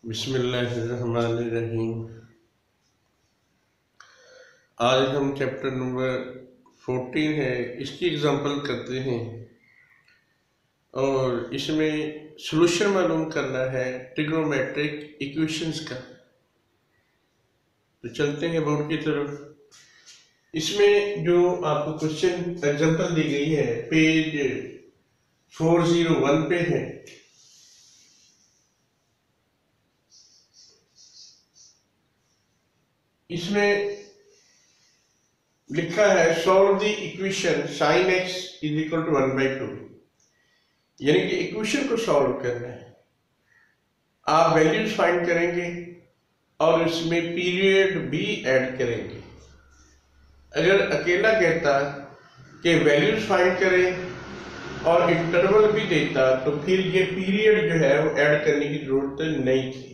बिस्मिल्लाहिर्रहमानिर्रहीम। आज हम चैप्टर नंबर 14 है, इसकी एग्जांपल करते हैं और इसमें सॉल्यूशन मालूम करना है ट्रिग्नोमेट्रिक इक्वेशंस का। तो चलते हैं बोर्ड की तरफ। इसमें जो आपको क्वेश्चन एग्जांपल दी गई है पेज 401 पे है। इसमें लिखा है solve the equation sin x is equal to 1/2, यानी कि इक्वेशन को सॉल्व करना है। आप वैल्यूज फाइंड करेंगे और इसमें पीरियड भी ऐड करेंगे। अगर अकेला कहता कि वैल्यूज फाइंड करें और इंटरवल भी देता तो फिर ये पीरियड जो है वो ऐड करने की जरूरत नहीं थी।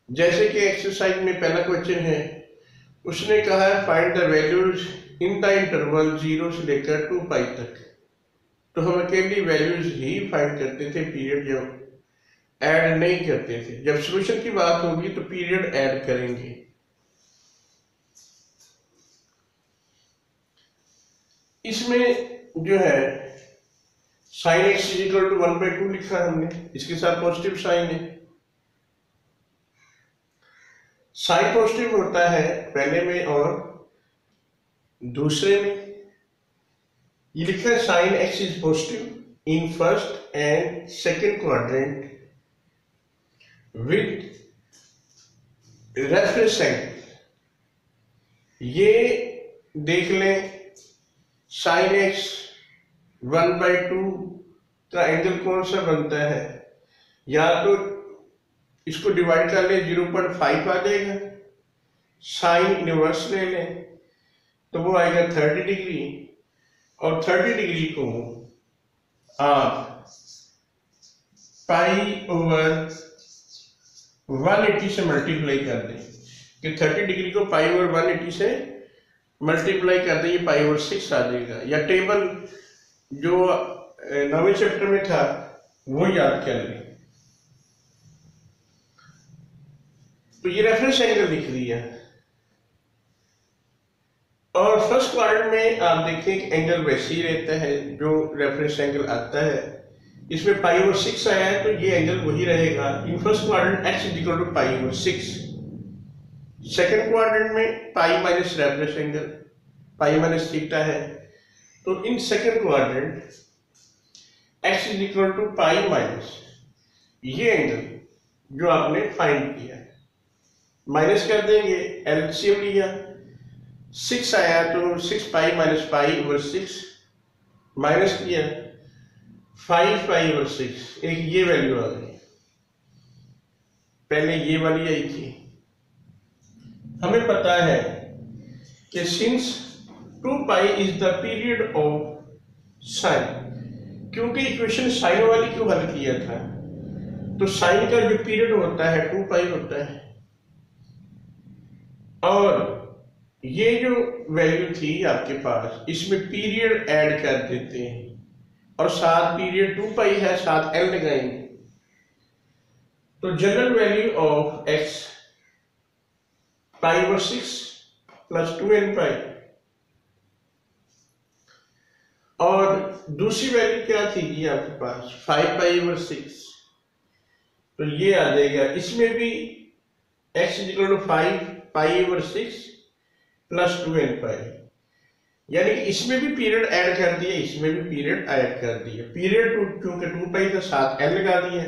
जैसे कि एक्सरसाइज में पहला क्वेश्चन है, उसने कहा है find the values in the interval 0 से लेकर 2π तक। तो हम अकेली वैल्यूज ही फाइंड करते थे, पीरियड जब ऐड नहीं करते थे। जब सॉल्यूशन की बात होगी तो पीरियड ऐड करेंगे। इसमें जो है sin x is equal to 1/2 लिखा हमने, इसके साथ पॉजिटिव साइन है। साइन पॉजिटिव होता है पहले में और दूसरे में। ये लिखा है sine x is positive in first and second quadrant with reference angle. ये देख लें साइन एक्स 1/2 का एंगल कौन सा बनता है, या तो इसको डिवाइड कर ले 0.5 आ जाएगा, साइन इनवर्स ले लें तो वो आएगा 30 डिग्री, और 30 डिग्री को आप π/180 से मल्टीप्लाई कर दें कि 30 डिग्री को π/180 से मल्टीप्लाई कर दें, ये π/6 आ जाएगा। या टेबल जो 9वें चैप्टर में था वो याद कर लें। तो ये रेफरेंस एंगल लिख दिया। और फर्स्ट क्वाड्रेंट में आप देखें कि एंगल वैसे ही रहता है जो रेफरेंस एंगल आता है। इसमें π/6 आया है तो ये एंगल वही रहेगा। In first quadrant x is equal to π/6। Second quadrant में पाई माइनस रेफरेंस एंगल π-θ है, तो in second quadrant x is equal to π- ये एंगल जो आपने फाइंड किया है माइनस कर देंगे। एलसीएम लिया 6 आया तो 6π-π/6 माइनस किया 5π/6, एक ये वैल्यू आ गई, पहले ये वाली आई थी। हमें पता है कि since 2π is the period of sine, क्योंकि इक्वेशन साइन वाली क्यों हल किया था, तो साइन का जो पीरियड होता है 2π होता है। और ये जो वैल्यू थी आपके पास, इसमें पीरियड ऐड कर देते हैं और साथ पीरियड 2π है, साथ l लगाएंगे तो general value of x π/6 plus 2nπ, और दूसरी वैल्यू क्या थी जी आपके पास 5π/6, तो ये आ जाएगा। इसमें भी x is equal to 5π/6 plus 2nπ, यानी कि इसमें भी पीरियड ऐड कर दिया, इसमें भी पीरियड ऐड कर दिया। पीरियड क्योंकि 2π के साथ l लगा दिया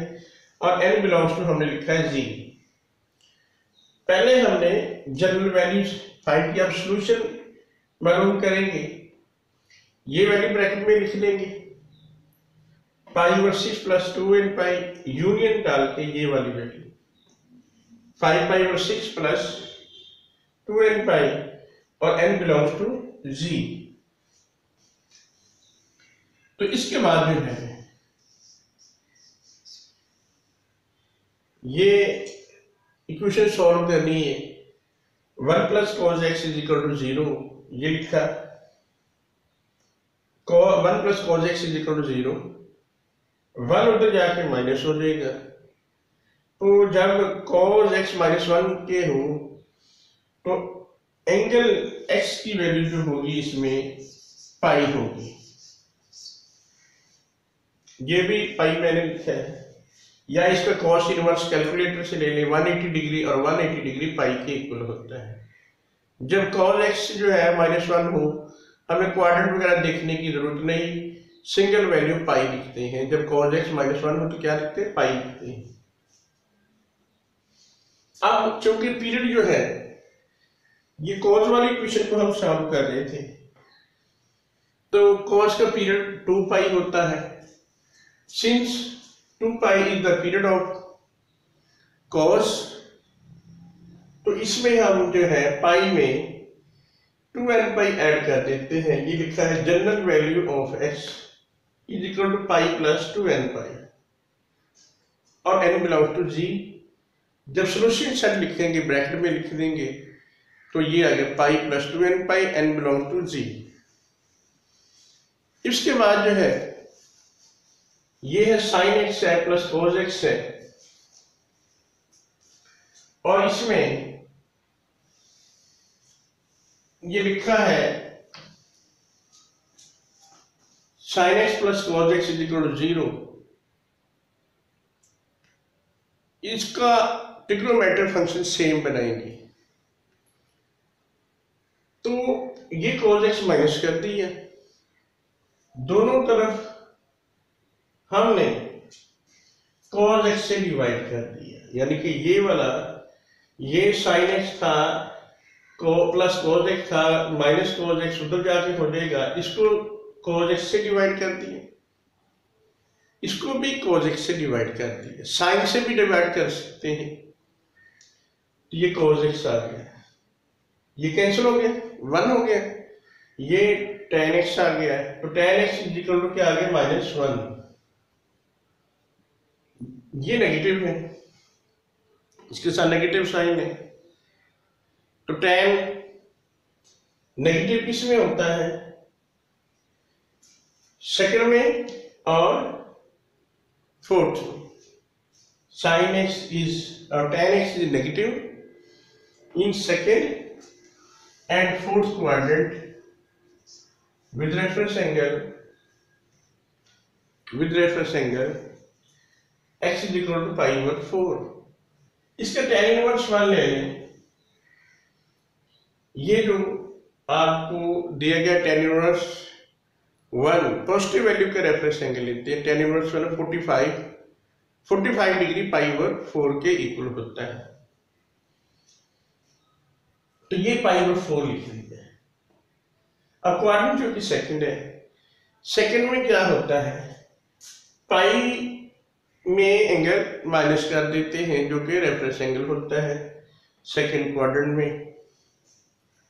और n बिलोंग्स टू हमने लिखा है g। पहले हमने जनरल वैल्यूज फाइंड किया, अब सॉल्यूशन मालूम करेंगे। ये वैल्यू ब्रैकेट में लिख लेंगे π/6 प्लस 2nπ, यूनियन डाल के ये वाली वैल्यू 5π/6 प्लस 2nπ और n बिलोंग्स टू g। तो इसके बाद जो है ये इक्वेशन सॉल्व करनी है। 1 plus cos x is equal to 0, ये लिखा 1 plus cos x is equal to 0, 1 उधर जाके माइनस हो जाएगा तो जब cos x माइनस 1 के हो तो एंगल x की वैल्यू जो होगी इसमें पाई होगी। ये भी पाई मैंने लिखा है, या इसका cos इनवर्स कैलकुलेटर से ले लें। 180 डिग्री और 180 डिग्री पाई के इक्वल होता है। जब cos x जो है माइनस 1 हो, हमें क्वाड्रेंट वगैरह देखने की जरूरत नहीं, सिंगल वैल्यू पाई लिखते हैं। जब cos x माइनस 1 हो तो क्या लिखते हैं? पाई लिखते हैं। अब चूंकि पीरियड जो है, ये cos वाली इक्वेशन को हम सॉल्व कर रहे थे, तो cos का पीरियड 2 पाई होता है। Since 2 pi is the period of cos, तो इसमें हम जो है पाई में 2n पाई ऐड कर देते हैं। ये लिखा है general value of x is equal to pi plus 2n pi और n बिलोंग्स टू g। जब सोल्यूशन सेट लिखेंगे ब्रैकेट में लिख देंगे तो ये आ गया pi plus 2n pi, n belongs to g। इसके बाद जो है ये है sin x है प्लस cos x है, और इसमें ये लिखा है sin x plus cos x is equal to 0। इसका ट्रिग्नोमेट्रिक फंक्शन सेम बनाएंगे, तो ये cos x माइनस कर दिया, दोनों तरफ हमने cos x से डिवाइड कर दिया, यानी कि ये वाला ये sin x था प्लस cos x था, माइनस cos x उधर जाके हो जाएगा, इसको cos x से डिवाइड कर दिया, इसको भी cos x से डिवाइड कर दिया, sin से भी डिवाइड कर सकते हैं। तो ये cos x आ गया, ये कैंसिल हो गया, 1 हो गया, ये tan x आ गया, तो tan x is equal to क्या आ गया? माइनस 1। ये नेगेटिव है, इसके साथ नेगेटिव साइन है, तो tan नेगेटिव किस में होता है? सेकंड में और फोर्थ में। sin x is or tan x is negative in second and fourth quadrant with reference angle x is equal to pi over 4। इसका tan इनवर्स 1 ले लें। ये जो आपको दिया गया tan इनवर्स 1 पॉजिटिव वैल्यू का रेफरेंस एंगल लेते हैं। tan inverse 1 45 degree pi over 4 के इक्वल होता है, तो ये पाई ओवर 4 लिख दिया है। अब क्वाड्रेंट जो कि सेकंड है, सेकंड में क्या होता है? पाई में एंगल माइनस कर देते हैं जो कि रेफरेंस एंगल होता है सेकंड क्वाड्रेंट में,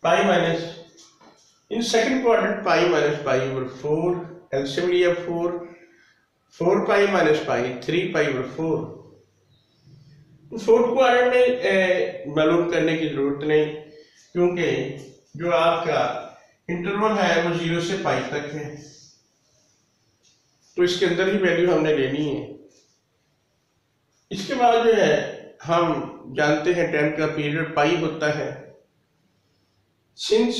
पाई माइनस इन second quadrant pi minus pi over 4, LCM लिया 4 pi minus pi 3 pi over 4। Fourth quadrant में मालूम करने की जरूरत नहीं, क्योंकि जो आपका इंटरवल है वो 0 से पाई तक है, तो इसके अंदर ही वैल्यू हमने लेनी है। इसके बाद जो है हम जानते हैं tan का पीरियड पाई होता है। Since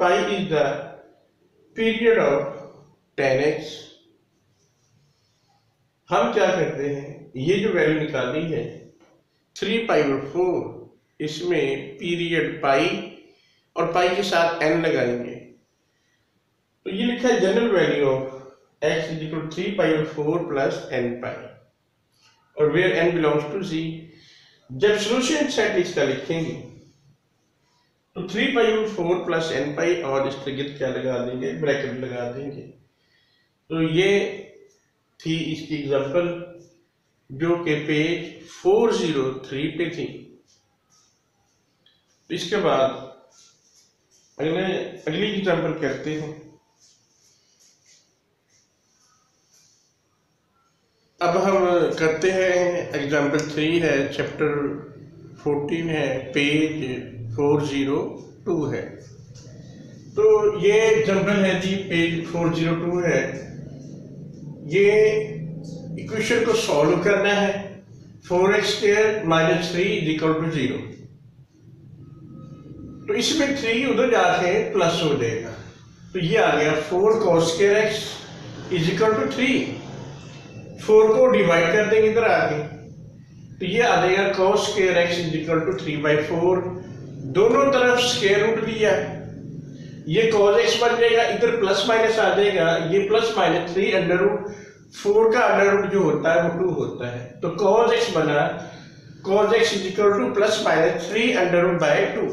pi is the period of tan x, हम क्या करते हैं, ये जो वैल्यू निकाली है 3 पाई ओवर 4, इसमें पीरियड पाई और पाई के साथ n लगाएंगे, तो ये लिखा है general value of x is equal 3 pi over 4 plus n pi, और where n belongs to g। जब सोल्यूशन सेट इसका लिखेंगे तो 3 pi over 4 plus n pi और इसके गिर्द क्या लगा देंगे? ब्रैकेट लगा देंगे। तो ये थी इसकी एग्जांपल जो कि पेज 403 पे थी। इसके बाद अगली एग्जांपल करते हैं। अब हम करते हैं एग्जांपल 3 है, चैप्टर 14 है, पेज 402 है। तो ये एग्जांपल है जी, पेज 402 है। ये इक्वेशन को सॉल्व करना है, 4x² minus 3 is equal to 0। तो इसमें 3 उधर जाके प्लस हो जाएगा, तो ये आ गया 4 cos² x is equal to 3। 4 को डिवाइड कर देंगे इधर आके, तो ये आ जाएगा cos² x is equal to 3/4। दोनों तरफ स्क्वायर रूट लिया, ये cos x बन जाएगा, इधर प्लस माइनस आ जाएगा, ये प्लस माइनस 3 अंडर रूट 4 का अंडर रूट जो होता है वो 2 होता है, तो cos x बना cos x is equal to plus minus 3 under root by 2।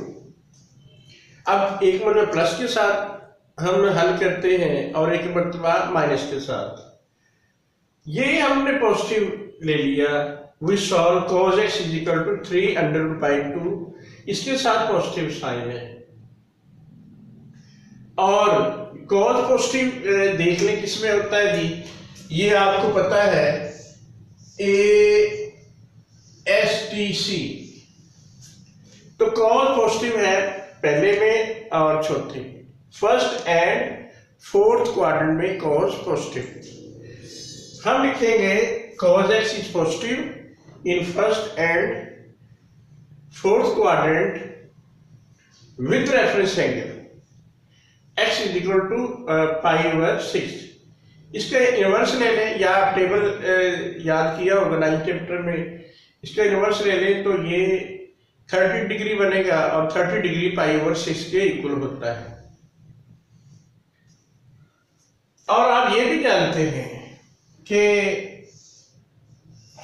अब एक मतलब प्लस के साथ हम हल करते हैं और एक मरतबा माइनस के साथ। ये हमने पॉजिटिव ले लिया, we solve cos x is equal to 3 under root by 2, इसके साथ पॉजिटिव साइन है। और cos पॉजिटिव देख लें किसमें होता है जी, ये आपको पता है ASTC, तो cos पॉजिटिव है पहले में और चौथे, फर्स्ट एंड फोर्थ क्वाड्रेंट में cos पॉजिटिव। हम लिखेंगे cos x is positive in first and fourth quadrant with reference angle x is equal to π/6। इसका इनवर्स ले लें, या आप टेबल याद किया होगा 9th चैप्टर में, इसका इनवर्स ले लें तो ये 30 डिग्री बनेगा और 30 डिग्री π/6 के इक्वल होता है। और आप ये भी जानते हैं कि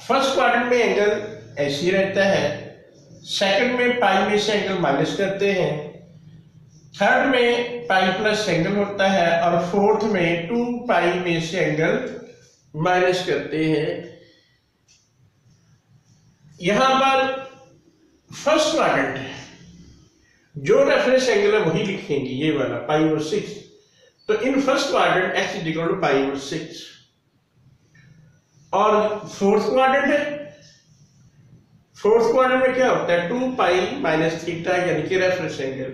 फर्स्ट क्वाड्रेंट में एंगल ऐसे ही रहता है, सेकंड में पाई में से एंगल माइनस करते हैं, थर्ड में पाई प्लस एंगल होता है और फोर्थ में 2 पाई में से एंगल माइनस करते हैं। यहां पर फर्स्ट क्वाड्रेंट है, जो रेफरेंस एंगल है वही लिखेंगे, ये वाला π/6। तो in first quadrant x is equal to π/6। और फोर्थ क्वाड्रेंट है, फोर्थ क्वाड्रेंट में क्या होता है 2 पाई माइनस थीटा यानी कि रेफरेंस एंगल,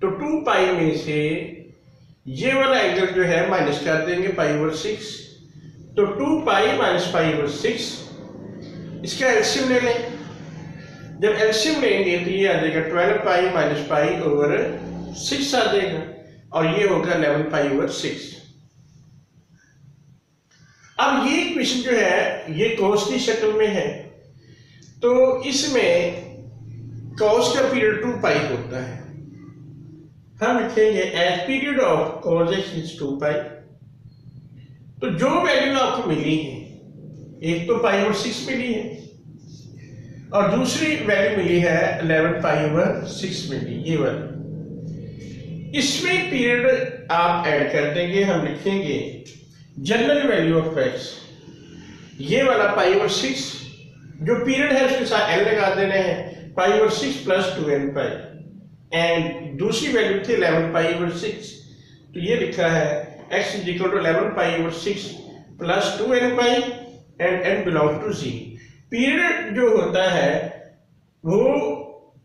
तो 2 पाई में से ये वाला एंगल जो है माइनस कर देंगे π/6, तो 2 पाई माइनस π/6। इसका एलसीएम ले लें, जब एलसीएम लेंगे तो ये आ जाएगा 12 पाई माइनस π/6 आ जाएगा और ये होगा 11 π/6। अब ये इक्वेशन जो है ये cos की शक्ल में है, तो इसमें cos का पीरियड 2 पाई होता है। हम लिखेंगे as period of cos x is 2 pi. तो जो वैल्यू आपको मिली है, एक तो π/6 मिली है और दूसरी वैल्यू मिली है 11 π/6 मिली, ये वाली। इसमें पीरियड आप ऐड कर देंगे, हम लिखेंगे जनरल वैल्यू ऑफ x, ये वाला π/6 जो पीरियड है उसके साथ n लगा देने हैं, π/6 प्लस 2n पाई, एंड दूसरी वैल्यू थी 11 π/6, तो ये लिखा है x is equal to 11 π/6 plus 2n pi and n belong to z। Period जो होता है वो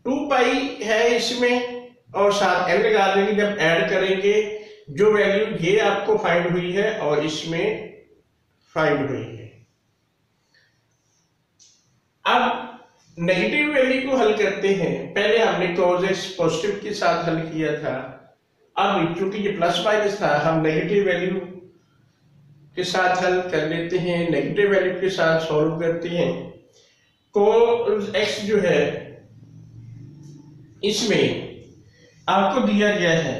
2 पाई है इसमें और साथ n लगा देंगे, जब ऐड करेंगे जो वैल्यू ये आपको फाइंड हुई है और इसमें फाइंड हुई है। अब नेगेटिव वैल्यू को हल करते हैं, पहले हमने cos x पॉजिटिव के साथ हल किया था, अब चूंकि ये प्लस माइनस था हम नेगेटिव वैल्यू के साथ हल कर लेते हैं, नेगेटिव वैल्यू के साथ सॉल्व करते हैं। cos x जो है इसमें आपको दिया गया है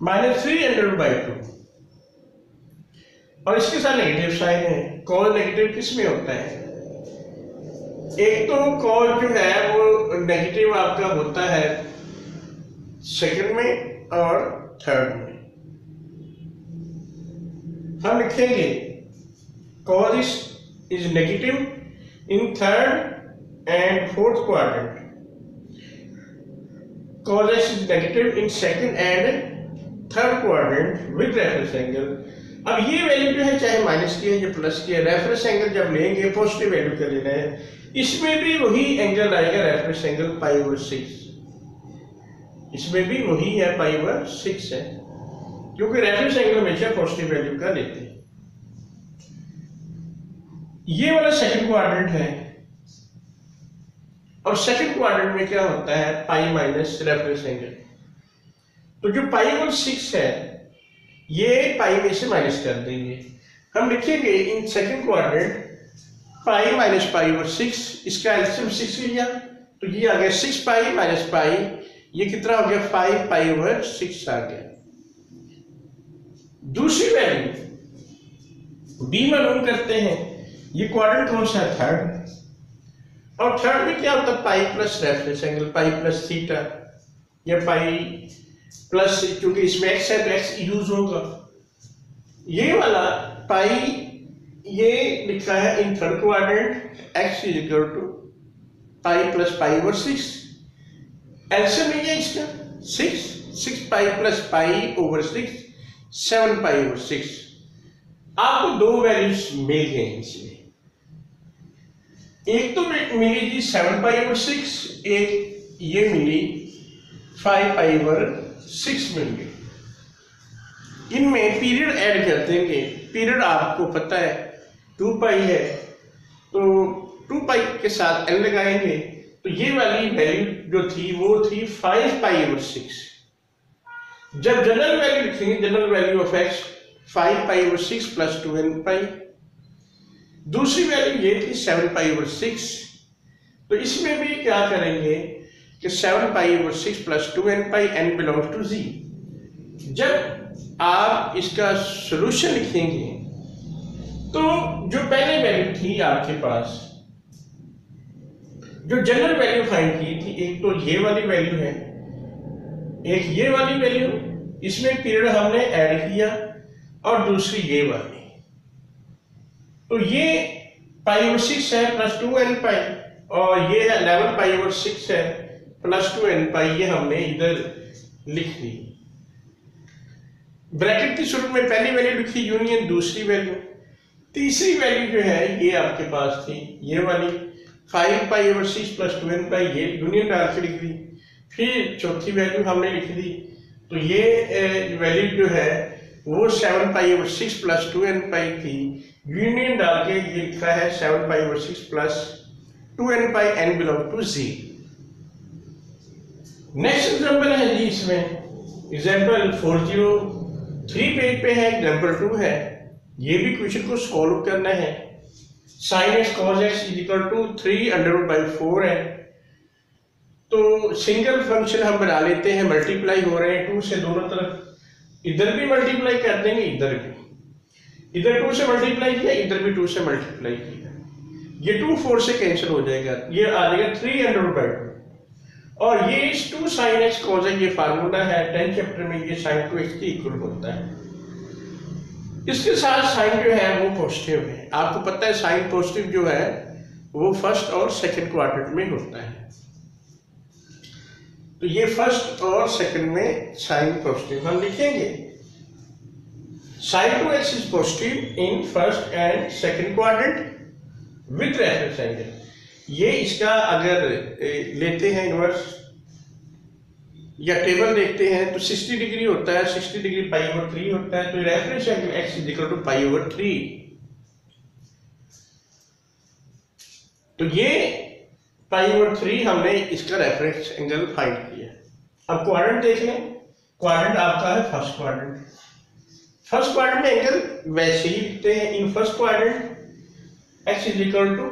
-3/2 और इसके साथ नेगेटिव साइन है। cos नेगेटिव किस में होता है, एक तो cos जो है वो नेगेटिव आपका होता है सेकंड में और थर्ड में। हम लिखेंगे cos is negative in third and fourth quadrant, cos x is negative in second and third quadrant with reference angle. अब ये वैल्यू जो है चाहे माइनस की है या प्लस की है, रेफरेंस एंगल जब लेंगे पॉजिटिव वैल्यू का लेना है, इसमें भी वही एंगल आएगा रेफरेंस एंगल π/6, इसमें भी वही है π/6 है, क्योंकि रेफरेंस एंगल हमेशा पॉजिटिव वैल्यू का लेते हैं। ये वाला सेकंड क्वाड्रेंट है, और सेकंड क्वाड्रेंट में क्या होता है, पाई माइनस रेफरेंस एंगल। तो जो π/6 है ये पाई में से माइनस कर देंगे, हम लिखेंगे in second quadrant pi minus π/6, इसका एलसीएम 6 लिया तो ये आ गया 6 माइनस पाई, ये कितना हो गया 5π/6 आ गया। दूसरी वैल्यू बी मालूम करते हैं, ये क्वाड्रेंट कौन सा है, थर्ड, और थर्ड में क्या होता है pi plus reference angle, pi plus theta या पाई प्लस, क्योंकि इसमें एक्स है तो एक्स यूज होगा। ये वाला पाई ये लिखा है in third quadrant x is equal to pi plus π/6, LCM है इसका 6 प्लस π/6 7π/6। आपको दो वैल्यूज मिल गए इसमें, एक तो मिली जी 7π/6, एक ये मिली 5π/6 मिल गई। इनमें पीरियड ऐड कर देंगे, पीरियड आपको पता है 2π है, तो 2π के साथ n लगाएंगे तो ये वाली वैल्यू जो थी वो थी 5π/6। जब जनरल वैल्यू लिखेंगे, general value of x 5π/6 plus 2nπ, दूसरी वैल्यू ये थी 7π/6, तो इसमें भी क्या करेंगे कि 7π/6 plus 2nπ n belongs to z। जब आप इसका सॉल्यूशन लिखेंगे तो जो पहले वैल्यू थी आपके पास, जो जनरल वैल्यू फाइंड की थी, एक तो ये वाली वैल्यू है, एक ये वाली वैल्यू, इसमें पीरियड हमने ऐड किया, और दूसरी ये वाली, तो ये π/6 है प्लस 2nπ, और ये 11π/6 है प्लस 2nπ, ये हमने इधर लिख दी। ब्रैकेट की सूरत में पहली वैल्यू लिखी यूनियन दूसरी वैल्यू, तीसरी वैल्यू जो है ये आपके पास थी ये वाली 5π/6 प्लस 2nπ, ये यूनियन डाल के लिख दी। फिर चौथी वैल्यू हमने लिख दी, तो ये वैल्यू जो है वो 7π/6 प्लस 2nπ थी, यूनियन डाल के ये लिखा है 7π/6 plus 2nπ n belong to z। Next example है जी, इसमें एग्जाम्पल 403 पेज पे है, एग्जाम्पल 2 है, ये भी क्वेश्चन को सॉल्व करना है। sin x cos x is equal to 3√4 है, तो सिंगल फंक्शन हम बना लेते हैं, मल्टीप्लाई हो रहे हैं 2 से दोनों तरफ, इधर भी मल्टीप्लाई कर देंगे, इधर भी, इधर 2 से मल्टीप्लाई किया, इधर भी 2 से मल्टीप्लाई किया, ये 2 4 से कैंसिल हो जाएगा, ये आ जाएगा 3√2, और ये इस 2 sin x cos x, ये फार्मूला है 10th चैप्टर में, ये sin 2x के इक्वल होता है। इसके साथ साइन जो है वो पॉजिटिव है, आपको पता है साइन पॉजिटिव जो है वो फर्स्ट और सेकंड क्वाड्रेंट में होता है, तो ये फर्स्ट और सेकंड में साइन पॉजिटिव हम लिखेंगे। sin 2x is positive in first and second quadrant with reference angle. ये इसका अगर लेते हैं इनवर्स या टेबल देखते हैं तो 60 डिग्री होता है, 60 डिग्री π/3 होता है, तो reference angle x is equal to π/3। तो ये π/3 हमने इसका रेफरेंस एंगल फाइंड किया। अब क्वाड्रेंट देख लें, क्वाड्रेंट आपका है फर्स्ट क्वाड्रेंट, फर्स्ट क्वाड्रेंट में एंगल वैसे ही लिखते हैं, in first quadrant x is equal to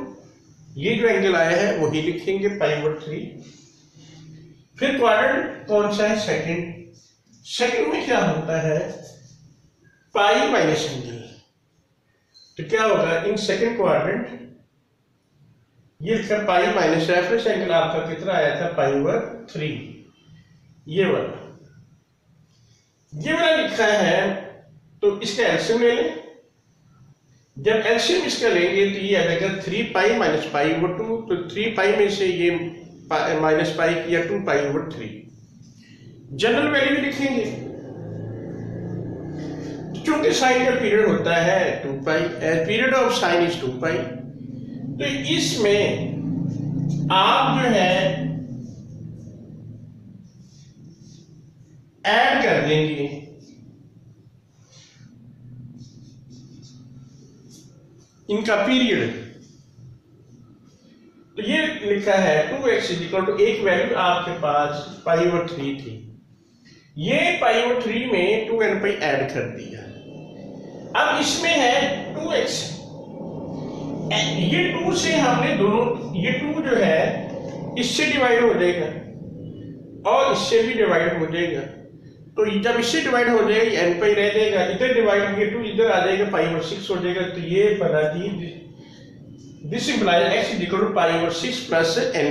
ये जो एंगल आया है वही लिखेंगे π/3। फिर क्वाड्रेंट कौन सा है, सेकंड, सेकंड में क्या होता है पाई माइनस एंगल, तो क्या होगा इन सेकंड क्वाड्रेंट ये लिखा पाई माइनस रेफरेंस एंगल आपका कितना आया था π/3, ये वाला लिखा है, तो इसका एलसीएम ले लें। जब एलसीएम इसका लेंगे तो ये आ जाएगा 3π माइनस π/2, तो 3π में से ये माइनस पाई किया 2π/3। जनरल वैल्यू लिखेंगे, चूंकि साइन का पीरियड होता है 2π, पीरियड ऑफ साइन इज 2π, तो इसमें आप जो है ऐड कर देंगे इनका पीरियड, तो ये लिखा है 2x इक्वल टू एक वैल्यू आपके पास π/3 थी, ये π/3 में 2n ऐड कर दिया। अब इसमें है 2x, ये 2 से हमने दोनों, ये 2 जो है इससे डिवाइड हो जाएगा और इससे भी डिवाइड हो जाएगा, तो जब इससे डिवाइड हो जाएगा n रह जाएगा, इधर डिवाइड ये 2 इधर आ जाएगा, π/6 हो जाएगा। तो ये बना कि this implies x is equal to π/6 plus n,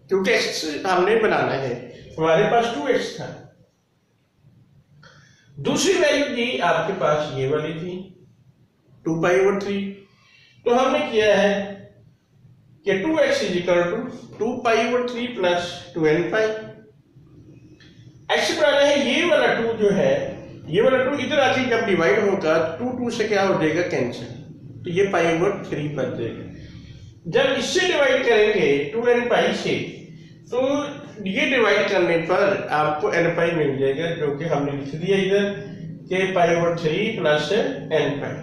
क्योंकि x हमने बनाना है, हमारे पास 2x था। दूसरी वैल्यू थी आपके पास ये वाली थी 2π/3, तो हमने किया है कि 2x is equal to 2π/3 plus 2n। x बनाना है, ये वाला 2 जो है, ये वाला 2 इधर आके जब डिवाइड होगा 2 से क्या हो जाएगा कैंसिल, तो ये π/3 बन जाएगा। जब इससे डिवाइड करेंगे 2n से, तो ये डिवाइड करने पर आपको n मिल जाएगा, जो कि हमने लिख दिया इधर कि π/3 प्लस n।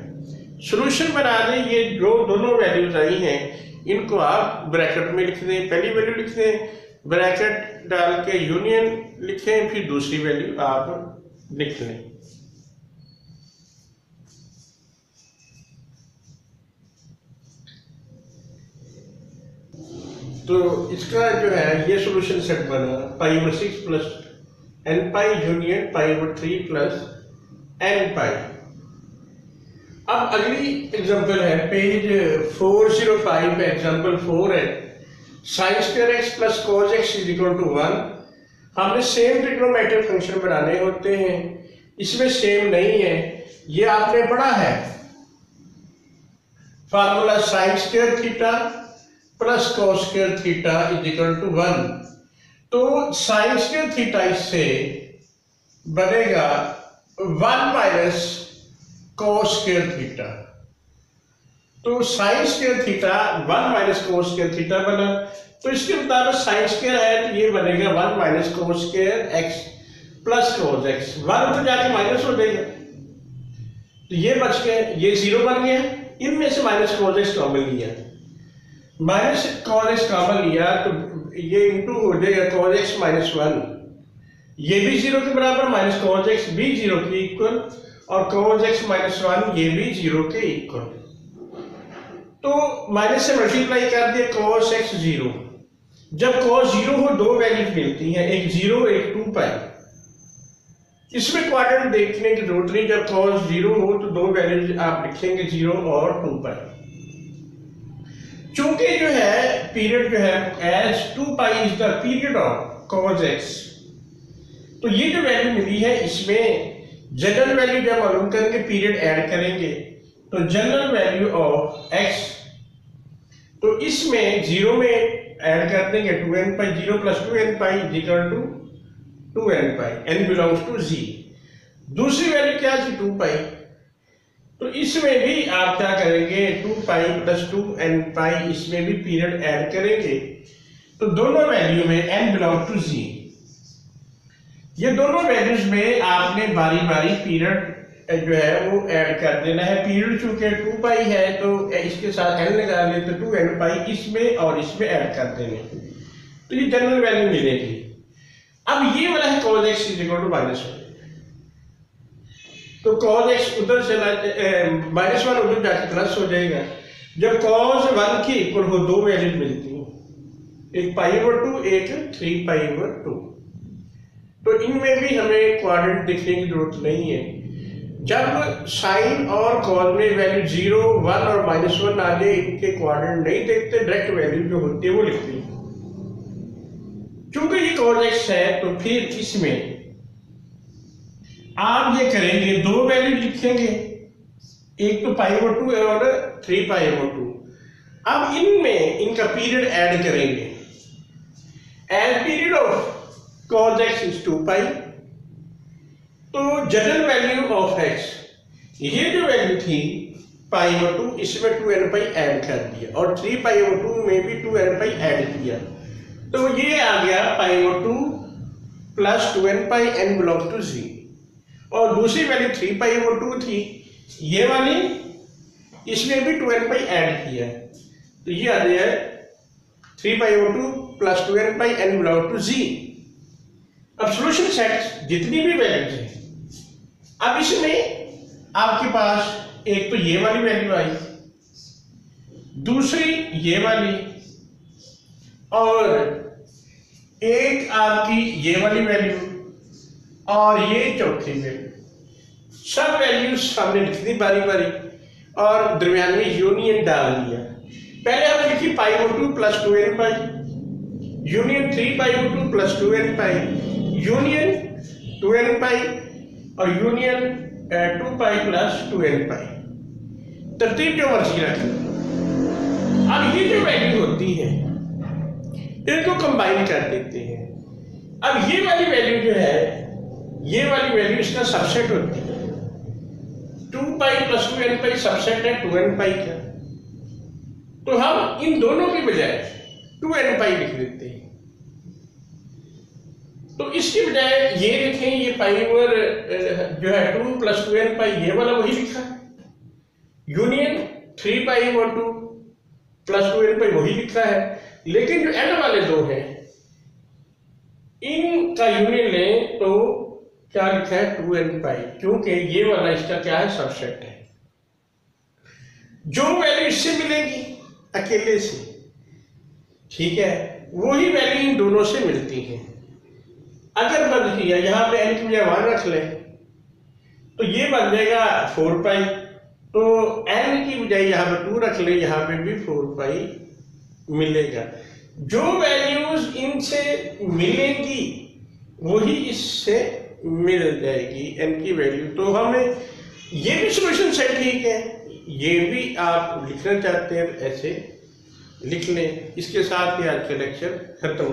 सॉल्यूशन बना दें, ये जो दोनों वैल्यूज आई हैं इनको आप ब्रैकेट में लिख दें, पहली वैल्यू लिख दें, ब्रैकेट डाल के यूनियन लिखें, फिर दूसरी वैल्यू आप लिख लें। तो इसका जो है ये सॉल्यूशन सेट बना π/6 plus n union π/3 plus n। अब अगली एग्जांपल है पेज 405, एग्जांपल 4 है sin² plus cos x is equal to 1। हमने सेम ट्रिग्नोमेट्रिक फंक्शन बनाने होते हैं, इसमें सेम नहीं है, ये आपने पढ़ा है formula sin² theta plus cos² theta is equal to 1। तो sin² थीटा इससे बनेगा 1 माइनस cos² थीटा, तो sin² theta 1 minus cos² theta बना। तो इसके मुताबिक sin² है तो ये बनेगा 1 minus cos² x plus cos x, 1 तो जाके माइनस हो जाएगा, तो ये बच गया, ये 0 बन गया। इनमें से माइनस cos x कॉमन लिया, माइनस cos x कॉमन लिया तो ये इंटू हो जाएगा cos x माइनस 1, ये भी 0 के बराबर, माइनस cos x भी 0 के इक्वल, और cos x माइनस 1 ये भी 0 के इक्वल। तो माइनस से मल्टीप्लाई कर दिया cos x 0, जब cos 0 हो दो वैल्यूज मिलती हैं, एक 0 एक 2π। इसमें क्वाड्रेंट देखने की जरूरत नहीं, जब cos 0 हो तो दो वैल्यूज आप लिखेंगे 0 और 2π। चूंकि जो है पीरियड जो है as 2π is the period of cos x, तो ये जो वैल्यू मिली है इसमें जनरल वैल्यू जब मालूम करेंगे पीरियड ऐड करेंगे, तो जनरल वैल्यू ऑफ x, तो इसमें 0 में ऐड कर देंगे 2n, 0 plus 2n equal to 2n, n belongs to z। दूसरी वैल्यू क्या थी 2π, तो इसमें भी आप क्या करेंगे 2π प्लस 2n, इसमें भी पीरियड ऐड करेंगे, तो दोनों वैल्यू में n बिलोंग्स टू z। ये दोनों वैल्यूज में आपने बारी बारी पीरियड जो है वो ऐड कर देना है। पीरियड चूंकि 2π है तो इसके साथ n लगा ले, तो 2n इसमें और इसमें ऐड कर देंगे, तो ये जनरल वैल्यू मिलेगी। अब ये वाला है cos x is equal to -1, तो cos x उधर चला -1 उधर जाके प्लस हो जाएगा। जब cos 1 की इक्वल हो दो वैल्यूज मिलती हैं, एक π/2 एक 3π/2, तो इनमें भी हमें क्वाड्रेंट देखने की जरूरत नहीं है। जब साइन और कॉस में वैल्यू 0, 1 और -1 आ जाए, इनके क्वाड्रेंट नहीं देखते, डायरेक्ट वैल्यू जो होती है वो लिखते हैं। चूंकि ये cos x है तो फिर इसमें आप ये करेंगे दो वैल्यू लिखेंगे, एक तो π/2 और 3π/2। अब इनमें इनका पीरियड ऐड करेंगे, as period of cos x is 2π, तो जनरल वैल्यू ऑफ x, ये जो वैल्यू थी π/2, इसमें 2n ऐड कर दिया, और 3π/2 में भी 2n ऐड किया, तो ये आ गया π/2 plus 2n n belongs to z। और दूसरी वैल्यू 3π/2 थी, ये वाली इसमें भी 2n पाई ऐड किया है, तो ये आ गया है 3π/2 plus 2n pi n belong to z. अब सोल्यूशन सेट जितनी भी वैल्यूज है, अब इसमें आपके पास एक तो ये वाली वैल्यू आई, दूसरी ये वाली, और एक आपकी ये वाली वैल्यू, और ये चौथी वैल्यू। सब वैल्यूज हमने लिख दी बारी बारी और दरमियान में यूनियन डाल दिया। पहले हम लिखी π/2 प्लस 2n पाई, यूनियन 3π/2 प्लस 2n पाई, यूनियन 2n पाई, और यूनियन 2 पाई प्लस 2n पाई। तरतीब जो मर्जी रखें। अब ये जो वैल्यू होती है इनको कंबाइन कर देते हैं। अब ये वाली वैल्यू जो है, ये वाली वैल्यू इसका सबसेट होती है। 2 पाई प्लस 2n पाई सबसेट है 2n पाई का, तो हम इन दोनों की बजाय 2n पाई लिख देते हैं। तो इसकी बजाय ये लिखें, ये पाई ओवर जो है 2 प्लस 2n पाई, ये वाला वही लिखा है। यूनियन 3π/2 प्लस 2n पाई वही लिखा है, लेकिन जो n वाले दो हैं इनका यूनियन लें तो क्या लिखा है 2n पाई, क्योंकि ये वाला इसका क्या है सबसेट है। जो वैल्यू इससे मिलेगी अकेले से, ठीक है, वही वैल्यू इन दोनों से मिलती है। अगर बंद किया यहाँ पे n की बजाय 1 रख ले तो ये बन जाएगा 4 पाई, तो n की बजाय यहाँ पे 2 रख ले, यहाँ पे भी 4 पाई मिलेगा। जो वैल्यूज इनसे मिलेंगी वही इससे मिल जाएगी n की वैल्यू। तो हमें ये भी सॉल्यूशन सेट ठीक है, ये भी आप लिखना चाहते हैं ऐसे लिख लें। इसके साथ ही आज का लेक्चर खत्म।